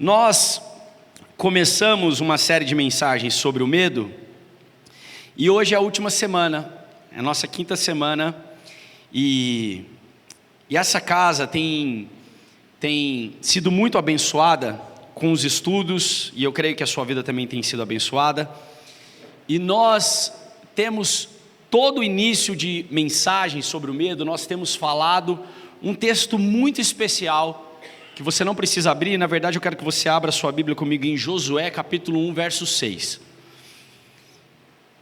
Nós começamos uma série de mensagens sobre o medo e hoje é a última semana, é a nossa quinta semana e essa casa tem sido muito abençoada com os estudos e eu creio que a sua vida também tem sido abençoada. E nós temos todo o início de mensagem sobre o medo, nós temos falado um texto muito especial que você não precisa abrir. Na verdade eu quero que você abra a sua Bíblia comigo em Josué capítulo 1 verso 6.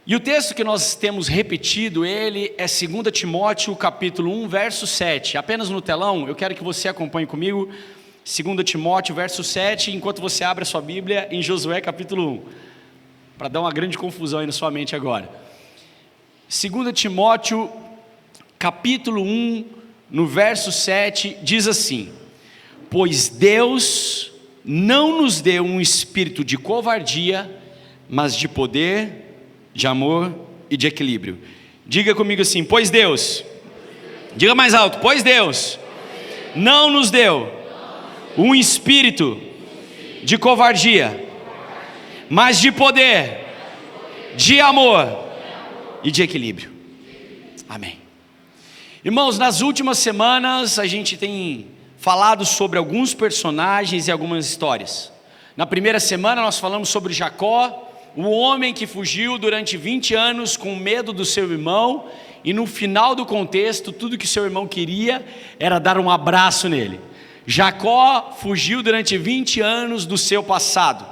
E o texto que nós temos repetido, ele é 2 Timóteo capítulo 1 verso 7. Apenas no telão, eu quero que você acompanhe comigo 2 Timóteo verso 7, enquanto você abre a sua Bíblia em Josué capítulo 1. Para dar uma grande confusão aí na sua mente agora. 2 Timóteo capítulo 1, no verso 7, diz assim: pois Deus não nos deu um espírito de covardia, mas de poder, de amor e de equilíbrio. Diga comigo assim: pois Deus, diga mais alto, pois Deus não nos deu um espírito de covardia, mas de poder, de amor e de equilíbrio. Amém. Irmãos, nas últimas semanas a gente tem falado sobre alguns personagens e algumas histórias. Na primeira semana nós falamos sobre Jacó, o homem que fugiu durante 20 anos com medo do seu irmão, e no final do contexto, tudo que seu irmão queria era dar um abraço nele. Jacó fugiu durante 20 anos do seu passado.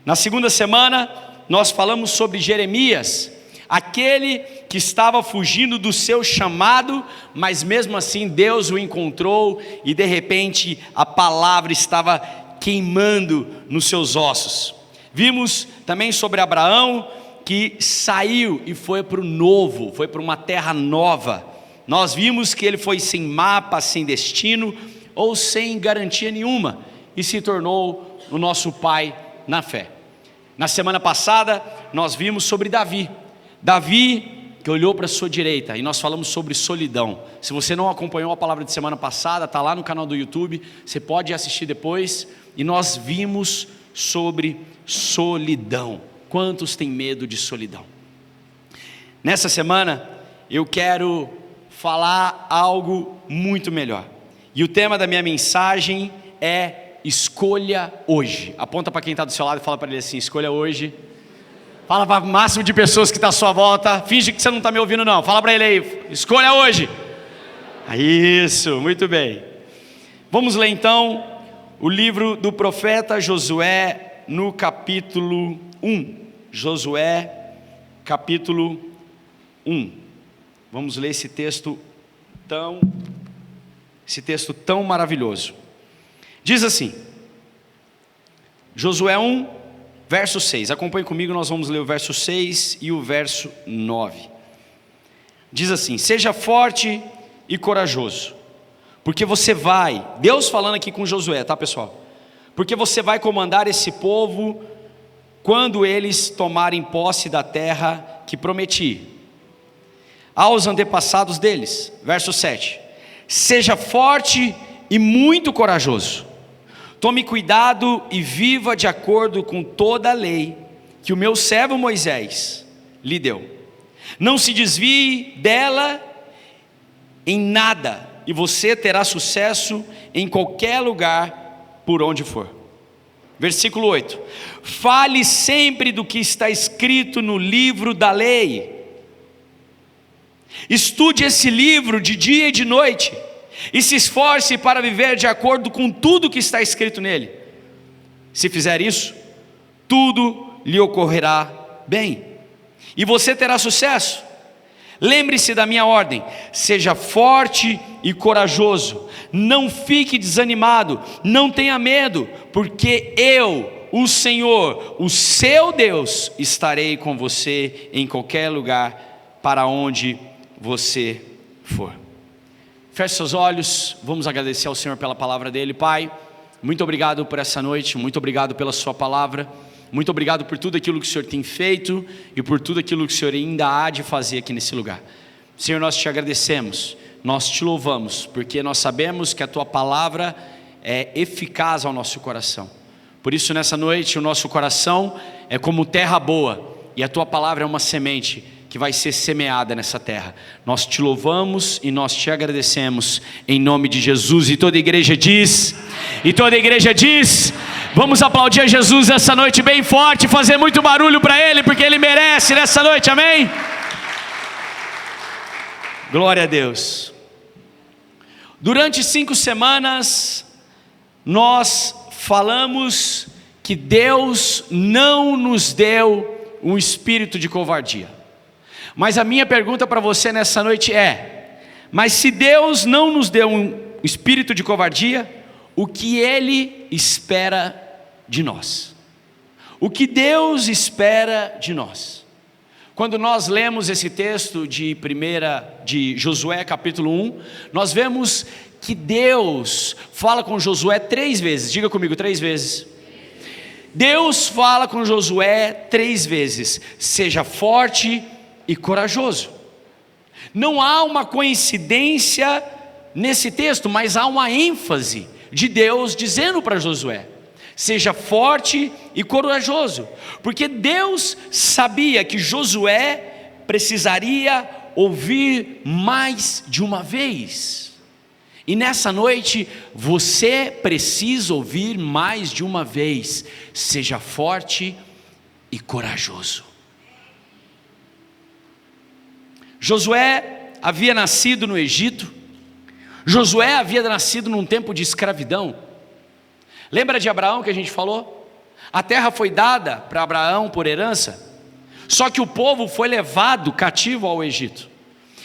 Na segunda semana nós falamos sobre Jeremias, aquele que estava fugindo do seu chamado, mas mesmo assim Deus o encontrou e de repente a palavra estava queimando nos seus ossos. Vimos também sobre Abraão, que saiu e foi para o novo, foi para uma terra nova. Nós vimos que ele foi sem mapa, sem destino ou sem garantia nenhuma e se tornou o nosso pai na fé. Na semana passada nós vimos sobre Davi, que olhou para a sua direita, e nós falamos sobre solidão. Se você não acompanhou a palavra de semana passada, está lá no canal do YouTube, você pode assistir depois, e nós vimos sobre solidão. Quantos têm medo de solidão? Nessa semana, eu quero falar algo muito melhor, e o tema da minha mensagem é escolha hoje. Aponta para quem está do seu lado e fala para ele assim: escolha hoje. Fala para o máximo de pessoas que está à sua volta. Finge que você não está me ouvindo não. Fala para ele aí: escolha hoje. Isso, muito bem. Vamos ler então o livro do profeta Josué no capítulo 1. Josué capítulo 1. Vamos ler esse texto tão maravilhoso. Diz assim, Josué 1, verso 6, acompanhe comigo, nós vamos ler o verso 6 e o verso 9. Diz assim: seja forte e corajoso, porque você vai, Deus falando aqui com Josué, tá pessoal? Porque você vai comandar esse povo quando eles tomarem posse da terra que prometi aos antepassados deles. Verso 7, seja forte e muito corajoso. Tome cuidado e viva de acordo com toda a lei que o meu servo Moisés lhe deu. Não se desvie dela em nada, e você terá sucesso em qualquer lugar por onde for. Versículo 8: fale sempre do que está escrito no livro da lei. Estude esse livro de dia e de noite, e se esforce para viver de acordo com tudo que está escrito nele. Se fizer isso, tudo lhe ocorrerá bem, e você terá sucesso. Lembre-se da minha ordem: seja forte e corajoso, não fique desanimado, não tenha medo, porque eu, o Senhor, o seu Deus, estarei com você em qualquer lugar para onde você for. Feche seus olhos, vamos agradecer ao Senhor pela palavra dele. Pai, muito obrigado por essa noite, muito obrigado pela sua palavra, muito obrigado por tudo aquilo que o Senhor tem feito e por tudo aquilo que o Senhor ainda há de fazer aqui nesse lugar. Senhor, nós te agradecemos, nós te louvamos, porque nós sabemos que a tua palavra é eficaz ao nosso coração. Por isso, nessa noite, o nosso coração é como terra boa, e a tua palavra é uma semente que vai ser semeada nessa terra. Nós te louvamos e nós te agradecemos em nome de Jesus. E toda a igreja diz, vamos aplaudir a Jesus essa noite bem forte, fazer muito barulho para Ele, porque Ele merece nessa noite, amém? Glória a Deus. Durante 5 semanas, nós falamos que Deus não nos deu um espírito de covardia. Mas a minha pergunta para você nessa noite é: mas se Deus não nos deu um espírito de covardia, o que Ele espera de nós? O que Deus espera de nós? Quando nós lemos esse texto de Josué capítulo 1, nós vemos que Deus fala com Josué 3 vezes, diga comigo, 3 vezes. Deus fala com Josué 3 vezes, seja forte e corajoso. Não há uma coincidência nesse texto, mas há uma ênfase de Deus dizendo para Josué, seja forte e corajoso, porque Deus sabia que Josué precisaria ouvir mais de uma vez. E nessa noite, você precisa ouvir mais de uma vez, seja forte e corajoso. Josué havia nascido no Egito, Josué havia nascido num tempo de escravidão. Lembra de Abraão que a gente falou? A terra foi dada para Abraão por herança, só que o povo foi levado cativo ao Egito.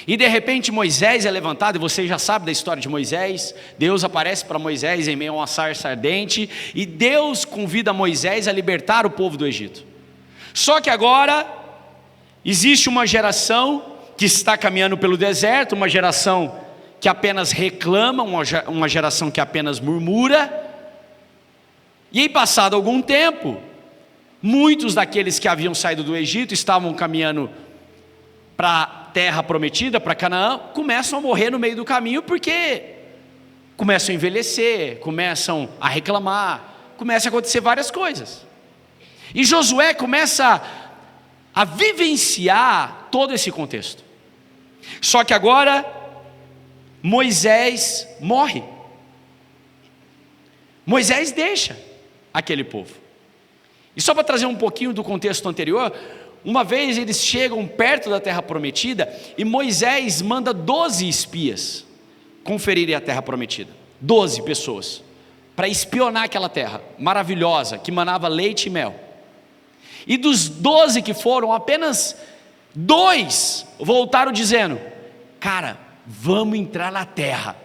E de repente Moisés é levantado, e você já sabe da história de Moisés. Deus aparece para Moisés em meio a uma sarça ardente, e Deus convida Moisés a libertar o povo do Egito. Só que agora existe uma geração que está caminhando pelo deserto, uma geração que apenas reclama, uma geração que apenas murmura. E aí, passado algum tempo, muitos daqueles que haviam saído do Egito estavam caminhando para a terra prometida, para Canaã, começam a morrer no meio do caminho, porque começam a envelhecer, começam a reclamar, começam a acontecer várias coisas. E Josué começa a vivenciar todo esse contexto. Só que agora Moisés morre. Moisés deixa aquele povo. E só para trazer um pouquinho do contexto anterior, uma vez eles chegam perto da terra prometida, e Moisés manda 12 espias conferirem a terra prometida. 12 pessoas, para espionar aquela terra maravilhosa, que manava leite e mel. E dos 12 que foram, apenas 2 voltaram dizendo: cara, vamos entrar na terra,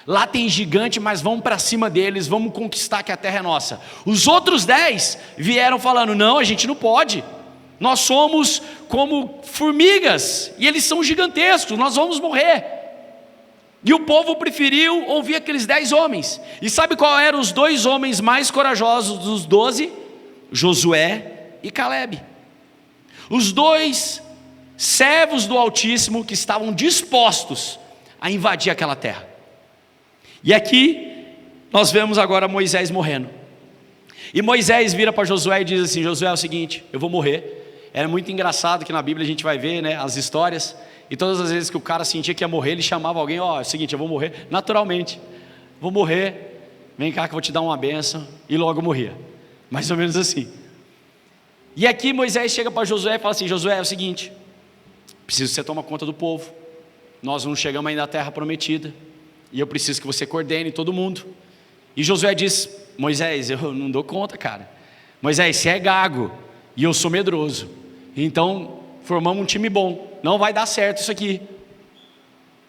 lá tem gigante, mas vamos para cima deles, vamos conquistar, que a terra é nossa. Os outros 10 vieram falando: não, a gente não pode, nós somos como formigas, e eles são gigantescos, nós vamos morrer. E o povo preferiu ouvir aqueles 10 homens. E sabe qual eram os 2 homens mais corajosos dos 12? Josué e Calebe. Os 2 servos do Altíssimo que estavam dispostos a invadir aquela terra. E aqui nós vemos agora Moisés morrendo. E Moisés vira para Josué e diz assim: Josué, é o seguinte, eu vou morrer. Era muito engraçado que na Bíblia a gente vai ver, né, as histórias, e todas as vezes que o cara sentia que ia morrer, ele chamava alguém: ó, é o seguinte, eu vou morrer, naturalmente, vou morrer, vem cá que eu vou te dar uma bênção, e logo morria, mais ou menos assim. E aqui Moisés chega para Josué e fala assim: Josué, é o seguinte, preciso que você tome conta do povo, nós não chegamos ainda à terra prometida, e eu preciso que você coordene todo mundo. E Josué diz: Moisés, eu não dou conta, cara. Moisés, você é gago, e eu sou medroso, então formamos um time bom, não vai dar certo isso aqui.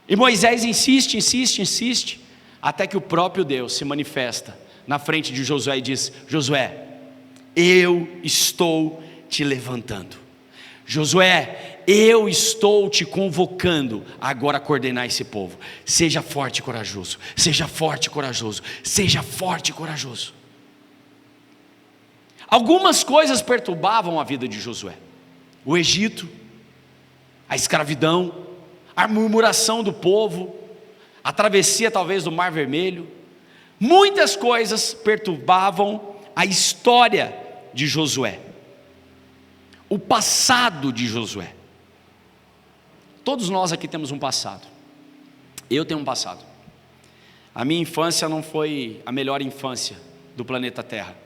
E Moisés insiste, até que o próprio Deus se manifesta na frente de Josué e diz: Josué, eu estou te levantando. Josué, eu estou te convocando agora a coordenar esse povo. Seja forte e corajoso, seja forte e corajoso, seja forte e corajoso. Algumas coisas perturbavam a vida de Josué: o Egito, a escravidão, a murmuração do povo, a travessia talvez do Mar Vermelho. Muitas coisas perturbavam a história de Josué, o passado de Josué. Todos nós aqui temos um passado. Eu tenho um passado. A minha infância não foi a melhor infância do planeta Terra.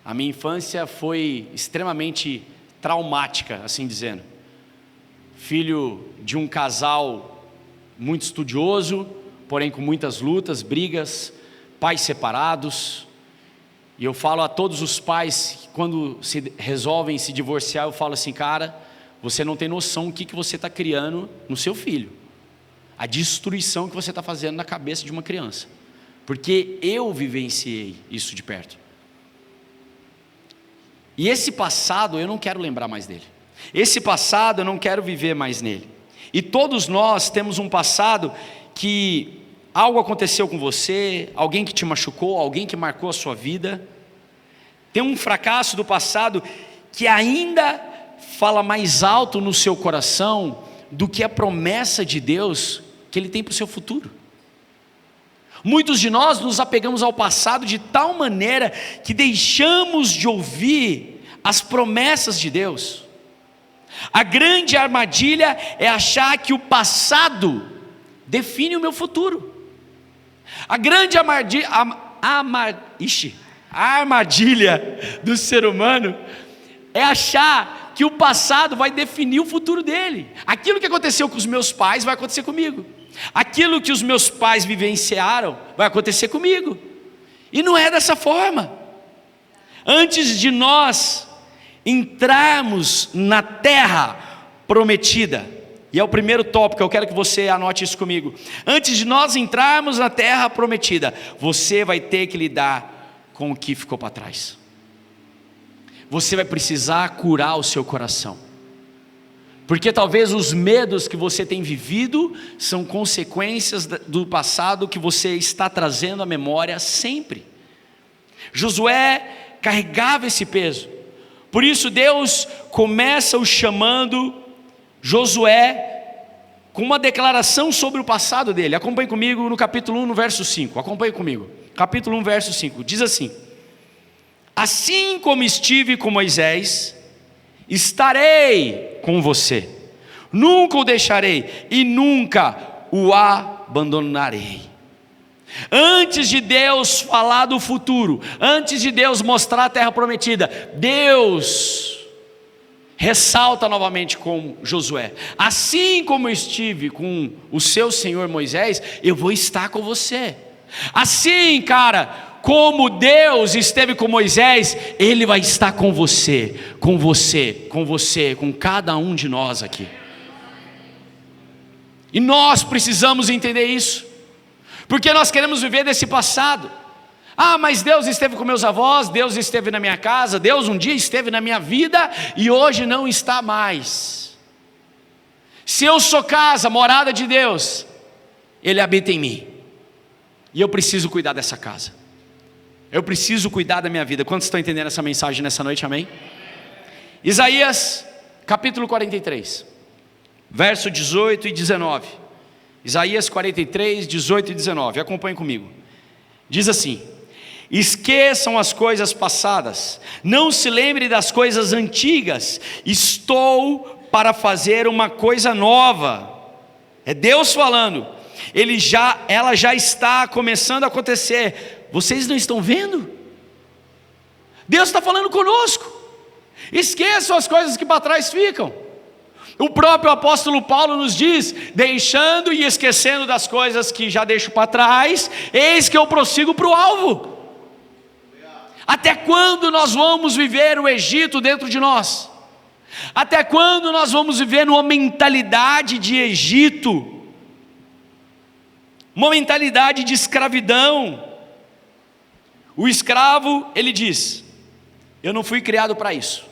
A minha infância foi extremamente traumática, assim dizendo. Filho de um casal muito estudioso, porém com muitas lutas, brigas, pais separados. E eu falo a todos os pais que quando se resolvem se divorciar, eu falo assim: cara, você não tem noção o que você está criando no seu filho. A destruição que você está fazendo na cabeça de uma criança. Porque eu vivenciei isso de perto. E esse passado eu não quero lembrar mais dele. Esse passado eu não quero viver mais nele. E todos nós temos um passado que algo aconteceu com você, alguém que te machucou, alguém que marcou a sua vida. Tem um fracasso do passado que ainda fala mais alto no seu coração do que a promessa de Deus que Ele tem para o seu futuro. Muitos de nós nos apegamos ao passado de tal maneira que deixamos de ouvir as promessas de Deus. A grande armadilha é achar que o passado define o meu futuro. A grande armadilha do ser humano é achar que o passado vai definir o futuro dele. Aquilo que aconteceu com os meus pais vai acontecer comigo. Aquilo que os meus pais vivenciaram vai acontecer comigo. E não é dessa forma. Antes de nós entrarmos na terra prometida, e é o primeiro tópico, eu quero que você anote isso comigo. Antes de nós entrarmos na terra prometida, você vai ter que lidar com o que ficou para trás. Você vai precisar curar o seu coração. Porque talvez os medos que você tem vivido são consequências do passado que você está trazendo à memória sempre. Josué carregava esse peso. Por isso Deus começa o chamando Josué com uma declaração sobre o passado dele. Acompanhe comigo no capítulo 1, no verso 5. Acompanhe comigo. Capítulo 1, verso 5. Diz assim: assim como estive com Moisés, estarei com você, nunca o deixarei e nunca o abandonarei. Antes de Deus falar do futuro, antes de Deus mostrar a terra prometida, Deus ressalta novamente com Josué: assim como eu estive com o seu senhor Moisés, eu vou estar com você. Assim, cara, como Deus esteve com Moisés, Ele vai estar com você, com você, com você, com cada um de nós aqui. E nós precisamos entender isso, porque nós queremos viver desse passado. Ah, mas Deus esteve com meus avós, Deus esteve na minha casa, Deus um dia esteve na minha vida e hoje não está mais. Se eu sou casa, morada de Deus, Ele habita em mim, e eu preciso cuidar dessa casa. Eu preciso cuidar da minha vida. Quantos estão entendendo essa mensagem nessa noite? Amém? Isaías capítulo 43, verso 18 e 19. Isaías 43, 18 e 19. Acompanhe comigo. Diz assim: esqueçam as coisas passadas, não se lembre das coisas antigas. Estou para fazer uma coisa nova. É Deus falando. Ela já está começando a acontecer. Vocês não estão vendo? Deus está falando conosco. Esqueçam as coisas que para trás ficam. O próprio apóstolo Paulo nos diz: deixando e esquecendo das coisas que já deixo para trás, eis que eu prossigo para o alvo. Até quando nós vamos viver o Egito dentro de nós? Até quando nós vamos viver numa mentalidade de Egito? Uma mentalidade de escravidão. O escravo, ele diz: eu não fui criado para isso.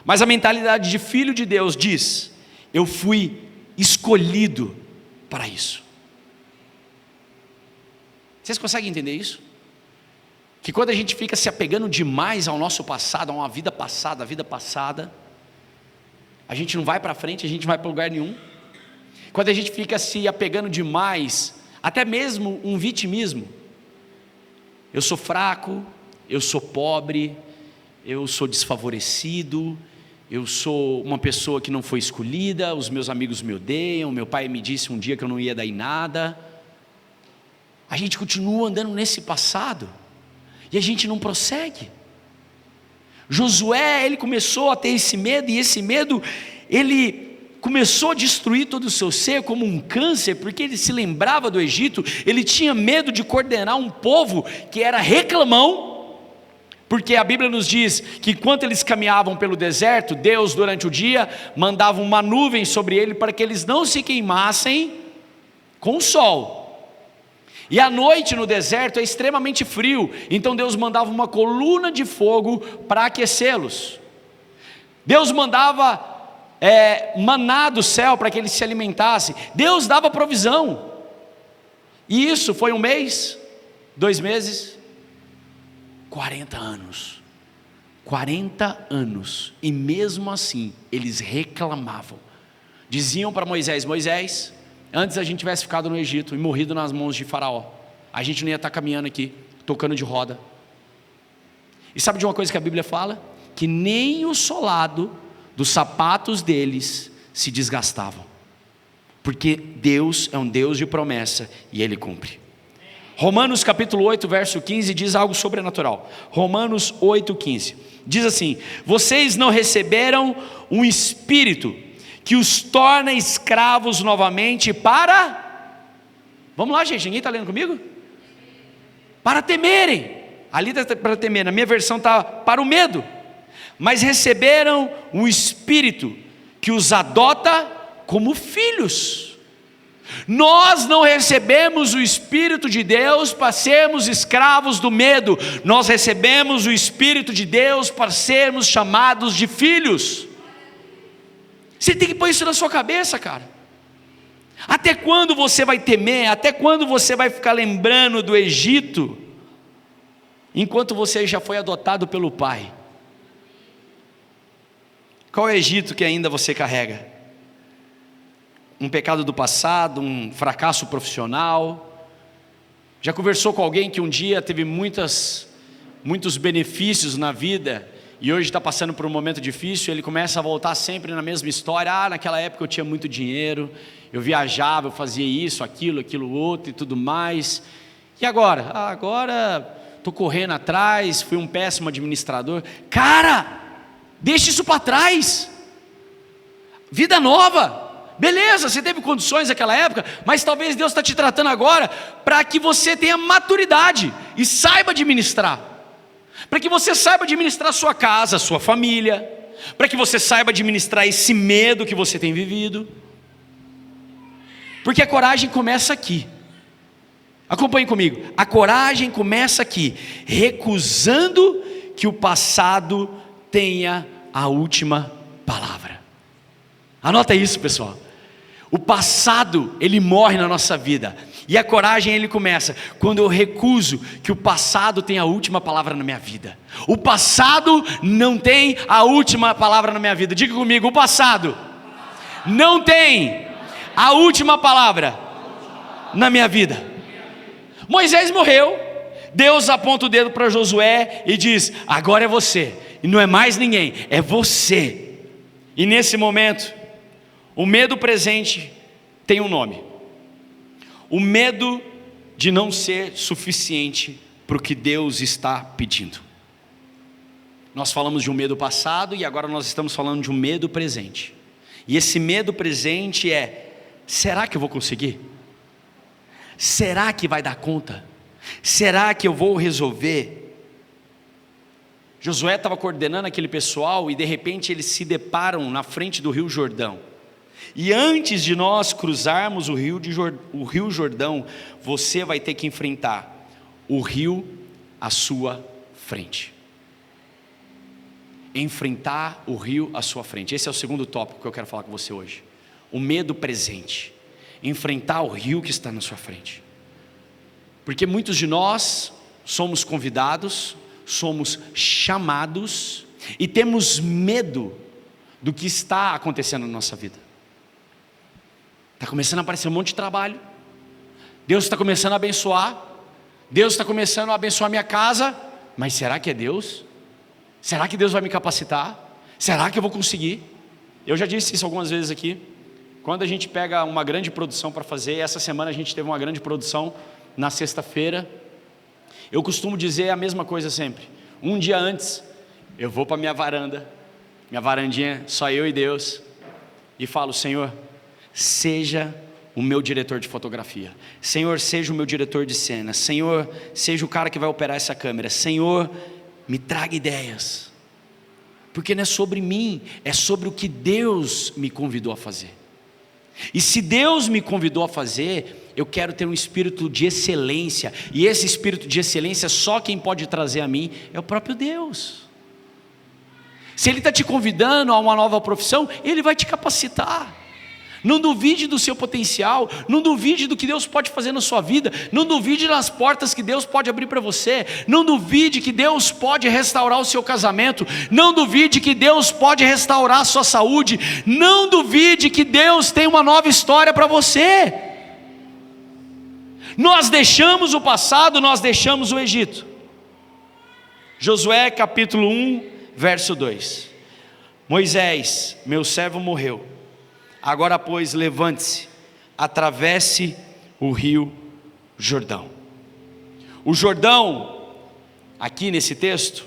Mas a mentalidade de filho de Deus diz: eu fui escolhido para isso. Vocês conseguem entender isso? Que quando a gente fica se apegando demais ao nosso passado, a uma vida passada, a gente não vai para frente, a gente não vai para lugar nenhum. Quando a gente fica se apegando demais, até mesmo um vitimismo: eu sou fraco, eu sou pobre, eu sou desfavorecido, eu sou uma pessoa que não foi escolhida, os meus amigos me odeiam, meu pai me disse um dia que eu não ia dar em nada. A gente continua andando nesse passado e a gente não prossegue. Josué, ele começou a ter esse medo, e esse medo, ele começou a destruir todo o seu ser como um câncer, porque ele se lembrava do Egito, ele tinha medo de coordenar um povo que era reclamão, porque a Bíblia nos diz que enquanto eles caminhavam pelo deserto, Deus durante o dia mandava uma nuvem sobre ele para que eles não se queimassem com o sol. E à noite no deserto é extremamente frio, então Deus mandava uma coluna de fogo para aquecê-los. Deus mandava maná do céu para que eles se alimentassem. Deus dava provisão. E isso foi 1 mês, 2 meses, 40 anos. 40 anos. E mesmo assim, eles reclamavam. Diziam para Moisés: Moisés, antes a gente tivesse ficado no Egito e morrido nas mãos de Faraó, a gente não ia estar caminhando aqui, tocando de roda. E sabe de uma coisa que a Bíblia fala? Que nem o solado dos sapatos deles se desgastavam, porque Deus é um Deus de promessa e Ele cumpre. Romanos capítulo 8, verso 15 diz algo sobrenatural. Romanos 8, 15 diz assim: vocês não receberam um espírito que os torna escravos novamente para... Vamos lá, gente, ninguém está lendo comigo? Para temerem. Ali está para temer, na minha versão está para o medo. Mas receberam um espírito que os adota como filhos. Nós não recebemos o Espírito de Deus para sermos escravos do medo. Nós recebemos o Espírito de Deus para sermos chamados de filhos. Você tem que pôr isso na sua cabeça, cara. Até quando você vai temer? Até quando você vai ficar lembrando do Egito, enquanto você já foi adotado pelo Pai? Qual é o Egito que ainda você carrega? Um pecado do passado, um fracasso profissional? Já conversou com alguém que um dia teve muitos benefícios na vida e hoje está passando por um momento difícil? Ele começa a voltar sempre na mesma história. Naquela época eu tinha muito dinheiro, eu viajava, eu fazia isso, aquilo outro e tudo mais. E agora? Agora estou correndo atrás, fui um péssimo administrador. Cara, deixa isso para trás. Vida nova. Beleza, você teve condições naquela época, mas talvez Deus está te tratando agora para que você tenha maturidade e saiba administrar, para que você saiba administrar a sua casa, a sua família, para que você saiba administrar esse medo que você tem vivido, porque a coragem começa aqui. Acompanhe comigo, a coragem começa aqui, recusando que o passado tenha a última palavra. Anota isso, pessoal. O passado, ele morre na nossa vida, e a coragem, ele começa quando eu recuso que o passado tenha a última palavra na minha vida. O passado não tem a última palavra na minha vida. Diga comigo: o passado não tem a última palavra na minha vida. Moisés morreu, Deus aponta o dedo para Josué e diz: agora é você, e não é mais ninguém, é você. E nesse momento, o medo presente tem um nome: o medo de não ser suficiente para o que Deus está pedindo. Nós falamos de um medo passado e agora nós estamos falando de um medo presente. E esse medo presente é: será que eu vou conseguir? Será que vai dar conta? Será que eu vou resolver? Josué estava coordenando aquele pessoal e de repente eles se deparam na frente do Rio Jordão. E antes de nós cruzarmos o Rio Jordão, você vai ter que enfrentar o rio à sua frente. Enfrentar o rio à sua frente. Esse é o segundo tópico que eu quero falar com você hoje. O medo presente. Enfrentar o rio que está na sua frente. Porque muitos de nós somos convidados, somos chamados e temos medo do que está acontecendo na nossa vida. Está começando a aparecer um monte de trabalho. Deus está começando a abençoar. Deus está começando a abençoar minha casa. mas será que é Deus? Será que Deus vai me capacitar? Será que eu vou conseguir? Eu já disse isso algumas vezes aqui. Quando a gente pega uma grande produção para fazer, essa semana a gente teve uma grande produção na sexta-feira. Eu costumo dizer a mesma coisa sempre. Um dia antes, eu vou para minha varandinha, só eu e Deus, e falo: Senhor, seja o meu diretor de fotografia. Senhor, seja o meu diretor de cena. Senhor, seja o cara que vai operar essa câmera. Senhor, me traga ideias. Porque não é sobre mim, é sobre o que Deus me convidou a fazer. E se Deus me convidou a fazer, eu quero ter um espírito de excelência. E esse espírito de excelência, só quem pode trazer a mim é o próprio Deus. Se Ele está te convidando a uma nova profissão, Ele vai te capacitar. Não duvide do seu potencial, não duvide do que Deus pode fazer na sua vida, não duvide das portas que Deus pode abrir para você, não duvide que Deus pode restaurar o seu casamento, não duvide que Deus pode restaurar a sua saúde, não duvide que Deus tem uma nova história para você. Nós deixamos o passado, nós deixamos o Egito. Josué capítulo 1, verso 2. Moisés, meu servo, morreu. Agora, pois, levante-se, atravesse o rio Jordão. O Jordão, aqui nesse texto,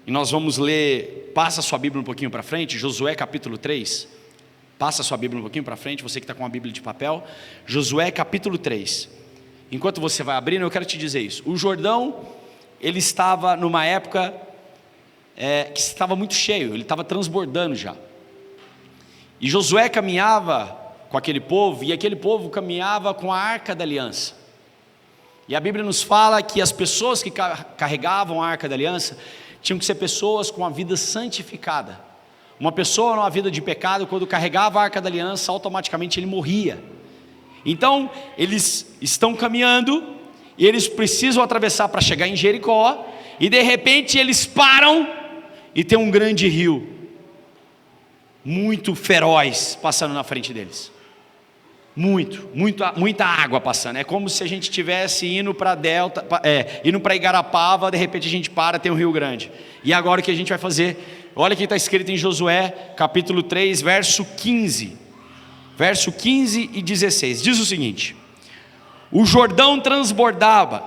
e nós vamos ler, passa a sua Bíblia um pouquinho para frente, Josué capítulo 3, passa a sua Bíblia um pouquinho para frente, você que está com a Bíblia de papel, Josué capítulo 3, enquanto você vai abrindo, eu quero te dizer isso. O Jordão, ele estava numa época que estava muito cheio, ele estava transbordando já. E Josué caminhava com aquele povo, e aquele povo caminhava com a Arca da Aliança. E a Bíblia nos fala que as pessoas que carregavam a Arca da Aliança tinham que ser pessoas com a vida santificada. Uma pessoa numa vida de pecado, quando carregava a Arca da Aliança, automaticamente ele morria. Então, eles estão caminhando, e eles precisam atravessar para chegar em Jericó, e de repente eles param, e tem um grande rio, muito feroz, passando na frente deles. Muita água passando. É como se a gente estivesse indo para Delta, indo para Igarapava, de repente a gente para, tem um Rio Grande. E agora o que a gente vai fazer? Olha o que está escrito em Josué, capítulo 3, verso 15. Verso 15 e 16. Diz o seguinte: o Jordão transbordava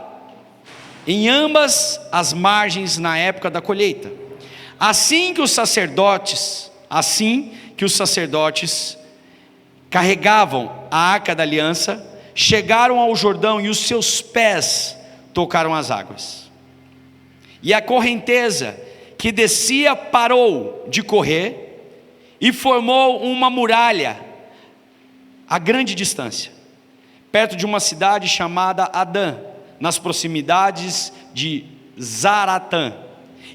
em ambas as margens na época da colheita. Assim que os sacerdotes carregavam a Arca da Aliança, chegaram ao Jordão e os seus pés tocaram as águas. E a correnteza que descia parou de correr e formou uma muralha a grande distância, perto de uma cidade chamada Adã, nas proximidades de Zaratã.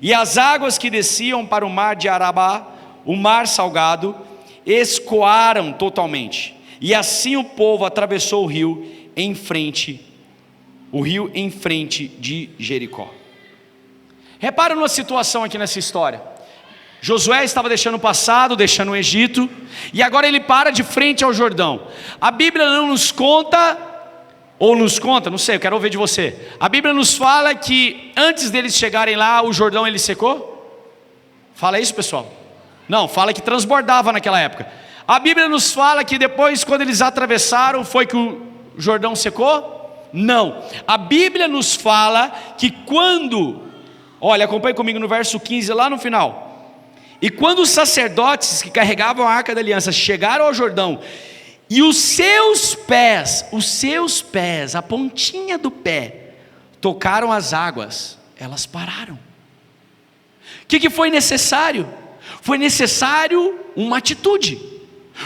E as águas que desciam para o mar de Arabá, o mar salgado, escoaram totalmente, e assim o povo atravessou o rio em frente de Jericó. Repara numa situação aqui nessa história. Josué estava deixando o passado, deixando o Egito, e agora ele para de frente ao Jordão. A Bíblia não nos conta, não sei, eu quero ouvir de você. A Bíblia nos fala que antes deles chegarem lá, o Jordão ele secou? Fala isso, pessoal. Não, fala que transbordava naquela época. A Bíblia nos fala que depois, quando eles atravessaram, foi que o Jordão secou? Não. A Bíblia nos fala que olha, acompanhe comigo no verso 15, lá no final. E quando os sacerdotes que carregavam a Arca da Aliança chegaram ao Jordão, e os seus pés, a pontinha do pé, tocaram as águas, elas pararam. O que foi necessário? Foi necessário uma atitude,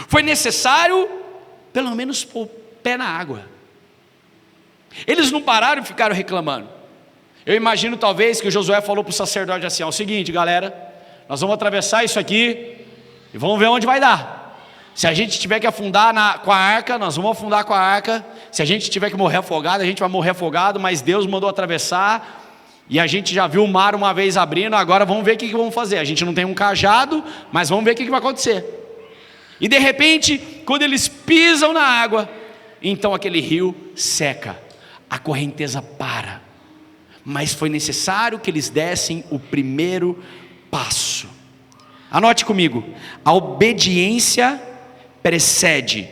foi necessário pelo menos pôr o pé na água. Eles não pararam e ficaram reclamando. Eu imagino talvez que o Josué falou para o sacerdote assim: é o seguinte, galera, nós vamos atravessar isso aqui e vamos ver onde vai dar. Se a gente tiver que afundar com a arca, nós vamos afundar com a arca. Se a gente tiver que morrer afogado, a gente vai morrer afogado, mas Deus mandou atravessar. E a gente já viu o mar uma vez abrindo, agora vamos ver o que vamos fazer. A gente não tem um cajado, mas vamos ver o que vai acontecer. E de repente, quando eles pisam na água, então aquele rio seca, a correnteza para. mas foi necessário que eles dessem o primeiro passo. Anote comigo: a obediência precede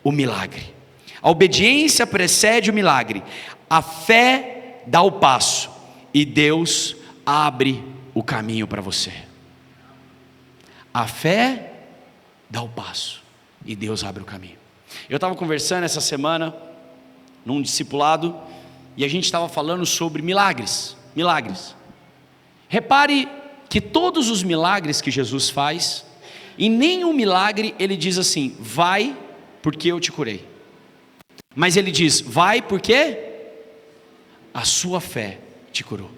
o milagre. A obediência precede o milagre. A fé dá o passo e Deus abre o caminho para você. A fé dá o passo e Deus abre o caminho. Eu estava conversando essa semana num discipulado e a gente estava falando sobre milagres. Repare que todos os milagres que Jesus faz, em nenhum milagre ele diz assim: vai porque eu te curei. Mas ele diz: vai porque a sua fé te curou.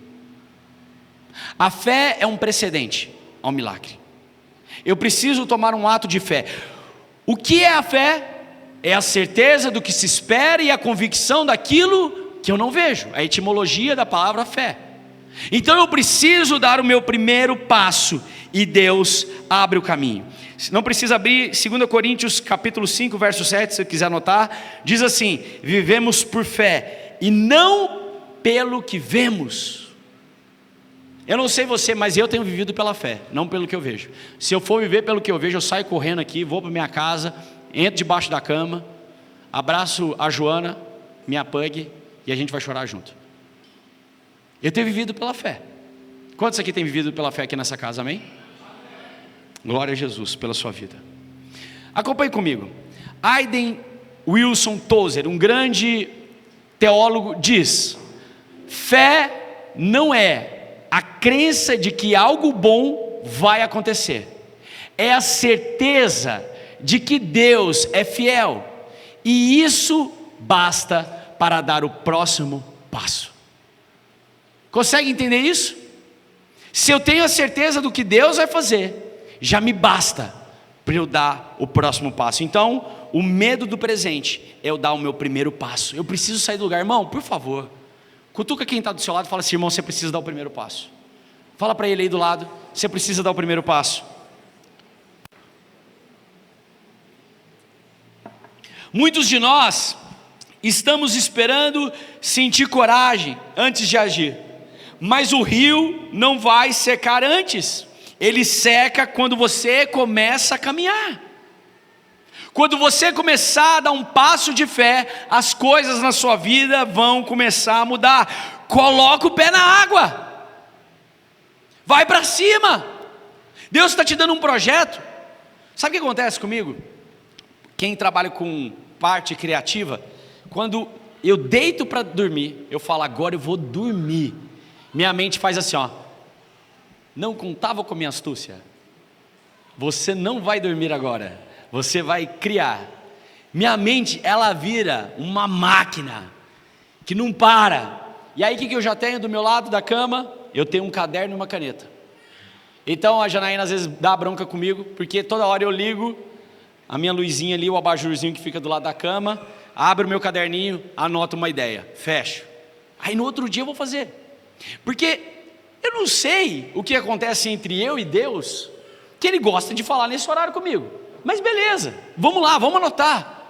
A fé é um precedente ao milagre. Eu preciso tomar um ato de fé. O que é a fé? É a certeza do que se espera e a convicção daquilo que eu não vejo. A etimologia da palavra fé. Então eu preciso dar o meu primeiro passo e Deus abre o caminho. Não precisa abrir 2 Coríntios capítulo 5 verso 7, se você quiser anotar. Diz assim: vivemos por fé e não pelo que vemos. Eu não sei você, mas eu tenho vivido pela fé, não pelo que eu vejo. Se eu for viver pelo que eu vejo, eu saio correndo aqui, vou para minha casa, entro debaixo da cama, abraço a Joana, minha pug, e a gente vai chorar junto. Eu tenho vivido pela fé. Quantos aqui têm vivido pela fé aqui nessa casa, amém? Glória a Jesus pela sua vida. Acompanhe comigo. Hayden Wilson Tozer, um grande teólogo, diz: fé não é a crença de que algo bom vai acontecer, é a certeza de que Deus é fiel, e isso basta para dar o próximo passo. Consegue entender isso? Se eu tenho a certeza do que Deus vai fazer, já me basta para eu dar o próximo passo. Então, o medo do presente é eu dar o meu primeiro passo. Eu preciso sair do lugar. Irmão, por favor, cutuca quem está do seu lado e fala assim: irmão, você precisa dar o primeiro passo. Fala para ele aí do lado: você precisa dar o primeiro passo. Muitos de nós estamos esperando sentir coragem antes de agir, mas o rio não vai secar antes. Ele seca quando você começa a caminhar. Quando você começar a dar um passo de fé, as coisas na sua vida vão começar a mudar. Coloca o pé na água, vai para cima. Deus está te dando um projeto. Sabe o que acontece comigo? Quem trabalha com parte criativa, quando eu deito para dormir, eu falo: agora eu vou dormir. Minha mente faz assim, ó: não contava com minha astúcia. Você não vai dormir agora, você vai criar. Minha mente, ela vira uma máquina que não para. E aí o que eu já tenho do meu lado da cama? Eu tenho um caderno e uma caneta. Então a Janaína às vezes dá bronca comigo, porque toda hora eu ligo a minha luzinha ali, o abajurzinho que fica do lado da cama, abro o meu caderninho, anoto uma ideia, fecho. Aí no outro dia eu vou fazer. Porque eu não sei o que acontece entre eu e Deus, que Ele gosta de falar nesse horário comigo. Mas beleza, vamos lá, vamos anotar.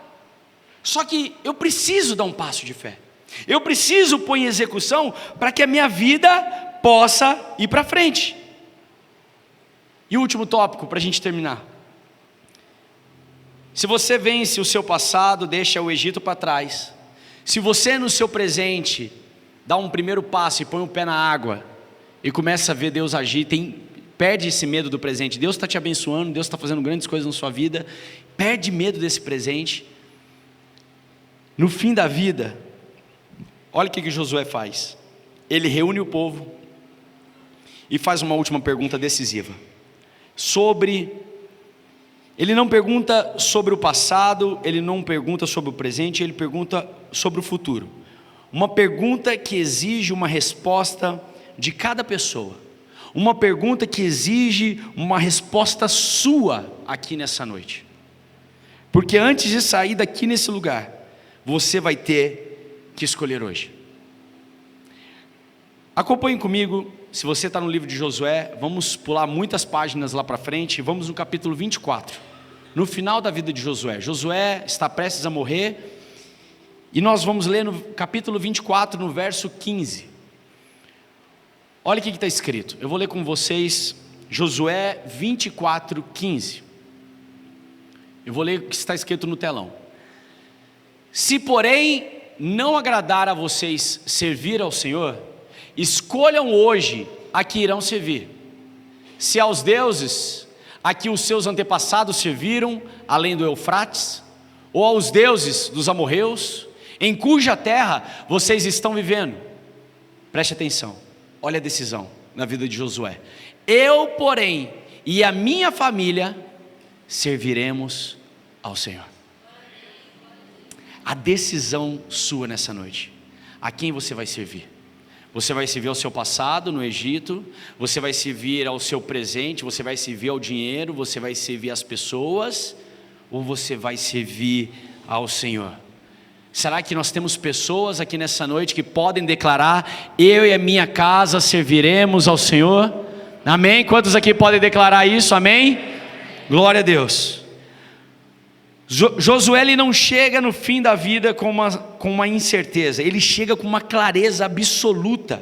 Só que eu preciso dar um passo de fé. Eu preciso pôr em execução para que a minha vida possa ir para frente. E o último tópico para a gente terminar. Se você vence o seu passado, deixa o Egito para trás. Se você no seu presente dá um primeiro passo e põe o pé na água e começa a ver Deus agir, perde esse medo do presente. Deus está te abençoando, Deus está fazendo grandes coisas na sua vida. Perde medo desse presente. No fim da vida, olha o que Josué faz. Ele reúne o povo e faz uma última pergunta decisiva. Ele não pergunta sobre o passado, ele não pergunta sobre o presente, ele pergunta sobre o futuro. Uma pergunta que exige uma resposta de cada pessoa. Uma pergunta que exige uma resposta sua aqui nessa noite. Porque antes de sair daqui nesse lugar, você vai ter que escolher hoje. Acompanhe comigo, se você está no livro de Josué, vamos pular muitas páginas lá para frente, vamos no capítulo 24. No final da vida de Josué. Josué está prestes a morrer, e nós vamos ler no capítulo 24, no verso 15. Olha o que está escrito. Eu vou ler com vocês Josué 24:15. Eu vou ler o que está escrito no telão. Se porém não agradar a vocês servir ao Senhor, escolham hoje a que irão servir. Se aos deuses a que os seus antepassados serviram, além do Eufrates, ou aos deuses dos amorreus, em cuja terra vocês estão vivendo. Preste atenção, olha a decisão na vida de Josué. Eu, porém, e a minha família serviremos ao Senhor. A decisão sua nessa noite. A quem você vai servir? Você vai servir ao seu passado no Egito, você vai servir ao seu presente, você vai servir ao dinheiro, você vai servir às pessoas, ou você vai servir ao Senhor? Será que nós temos pessoas aqui nessa noite que podem declarar: eu e a minha casa serviremos ao Senhor? Amém? Quantos aqui podem declarar isso? Amém? Glória a Deus. Josué, ele não chega no fim da vida com uma incerteza, ele chega com uma clareza absoluta.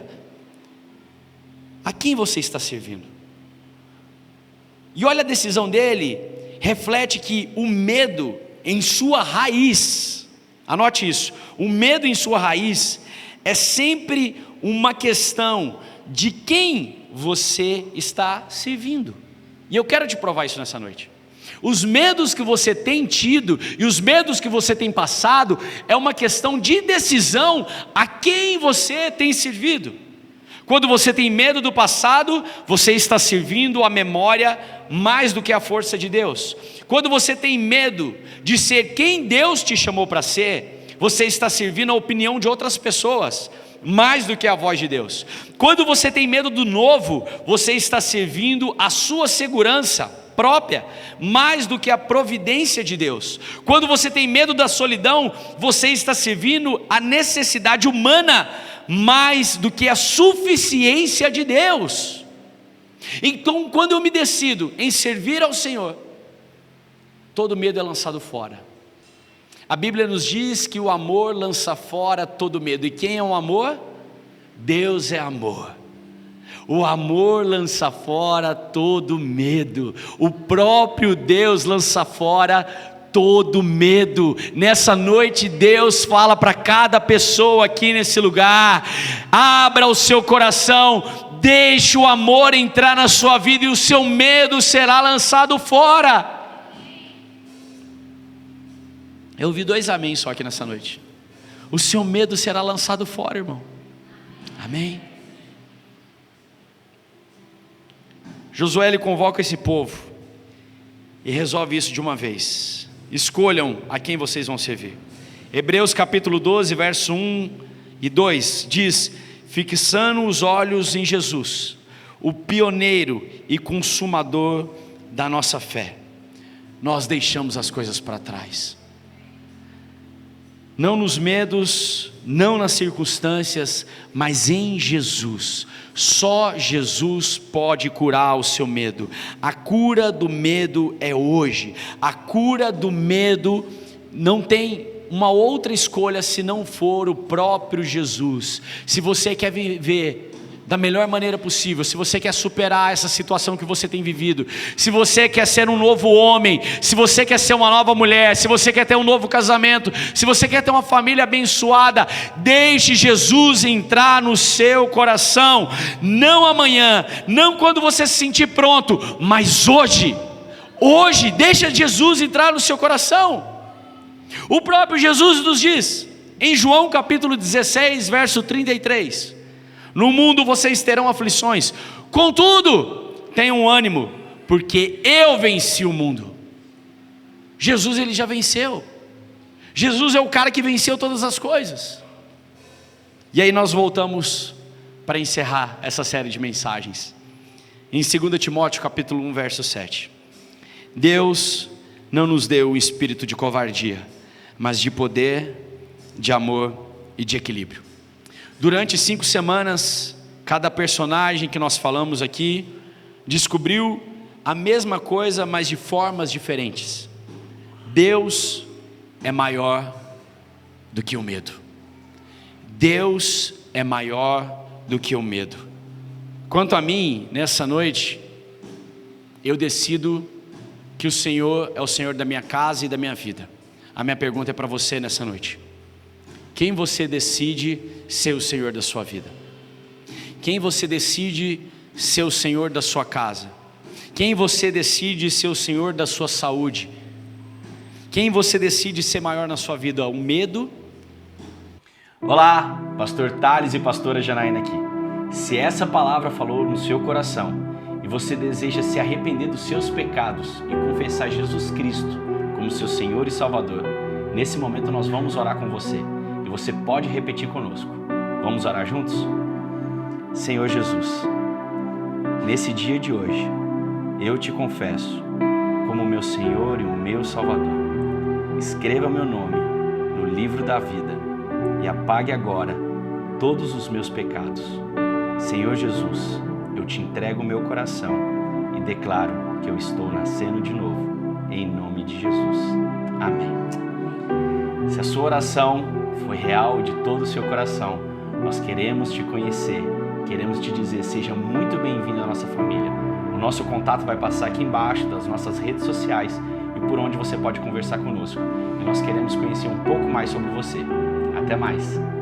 A quem você está servindo? E olha a decisão dele, reflete que o medo em sua raiz, anote isso, o medo em sua raiz é sempre uma questão de quem você está servindo. E eu quero te provar isso nessa noite. Os medos que você tem tido e os medos que você tem passado é uma questão de decisão a quem você tem servido. Quando você tem medo do passado, você está servindo a memória mais do que a força de Deus. Quando você tem medo de ser quem Deus te chamou para ser, você está servindo a opinião de outras pessoas mais do que a voz de Deus. Quando você tem medo do novo, você está servindo a sua segurança própria, mais do que a providência de Deus. Quando você tem medo da solidão, você está servindo a necessidade humana, mais do que a suficiência de Deus. Então, quando eu me decido em servir ao Senhor, todo medo é lançado fora. A Bíblia nos diz que o amor lança fora todo medo. E quem é o amor? Deus é amor. O amor lança fora todo medo. O próprio Deus lança fora todo medo. Nessa noite Deus fala para cada pessoa aqui nesse lugar: abra o seu coração, deixe o amor entrar na sua vida e o seu medo será lançado fora. Eu ouvi 2 amém só aqui nessa noite. O seu medo será lançado fora, irmão. Amém. Josué, ele convoca esse povo e resolve isso de uma vez. Escolham a quem vocês vão servir. Hebreus capítulo 12, verso 1 e 2 diz: fixando os olhos em Jesus, o pioneiro e consumador da nossa fé, nós deixamos as coisas para trás. Não nos medos, não nas circunstâncias, mas em Jesus. Só Jesus pode curar o seu medo. A cura do medo é hoje. A cura do medo não tem uma outra escolha se não for o próprio Jesus. Se você quer viver da melhor maneira possível, se você quer superar essa situação que você tem vivido, se você quer ser um novo homem, se você quer ser uma nova mulher, se você quer ter um novo casamento, se você quer ter uma família abençoada, deixe Jesus entrar no seu coração, não amanhã, não quando você se sentir pronto, mas hoje, deixa Jesus entrar no seu coração. O próprio Jesus nos diz, em João capítulo 16, verso 33, no mundo vocês terão aflições, contudo, tenham ânimo, porque eu venci o mundo. Jesus, ele já venceu. Jesus é o cara que venceu todas as coisas. E aí nós voltamos para encerrar essa série de mensagens. Em 2 Timóteo capítulo 1, verso 7. Deus não nos deu o espírito de covardia, mas de poder, de amor e de equilíbrio. Durante 5 semanas, cada personagem que nós falamos aqui descobriu a mesma coisa, mas de formas diferentes. Deus é maior do que o medo. Deus é maior do que o medo. Quanto a mim, nessa noite, eu decido que o Senhor é o Senhor da minha casa e da minha vida. A minha pergunta é para você nessa noite: quem você decide ser o Senhor da sua vida? Quem você decide ser o Senhor da sua casa? Quem você decide ser o Senhor da sua saúde? Quem você decide ser maior na sua vida? O medo? Olá, pastor Thales e pastora Janaína aqui. Se essa palavra falou no seu coração e você deseja se arrepender dos seus pecados e confessar Jesus Cristo como seu Senhor e Salvador, nesse momento nós vamos orar com você e você pode repetir conosco. Vamos orar juntos? Senhor Jesus, nesse dia de hoje, eu te confesso como meu Senhor e o meu Salvador. Escreva meu nome no livro da vida e apague agora todos os meus pecados. Senhor Jesus, eu te entrego o meu coração e declaro que eu estou nascendo de novo, em nome de Jesus. Amém. Se a sua oração foi real de todo o seu coração, nós queremos te conhecer, queremos te dizer, seja muito bem-vindo à nossa família. O nosso contato vai passar aqui embaixo das nossas redes sociais e por onde você pode conversar conosco. E nós queremos conhecer um pouco mais sobre você. Até mais!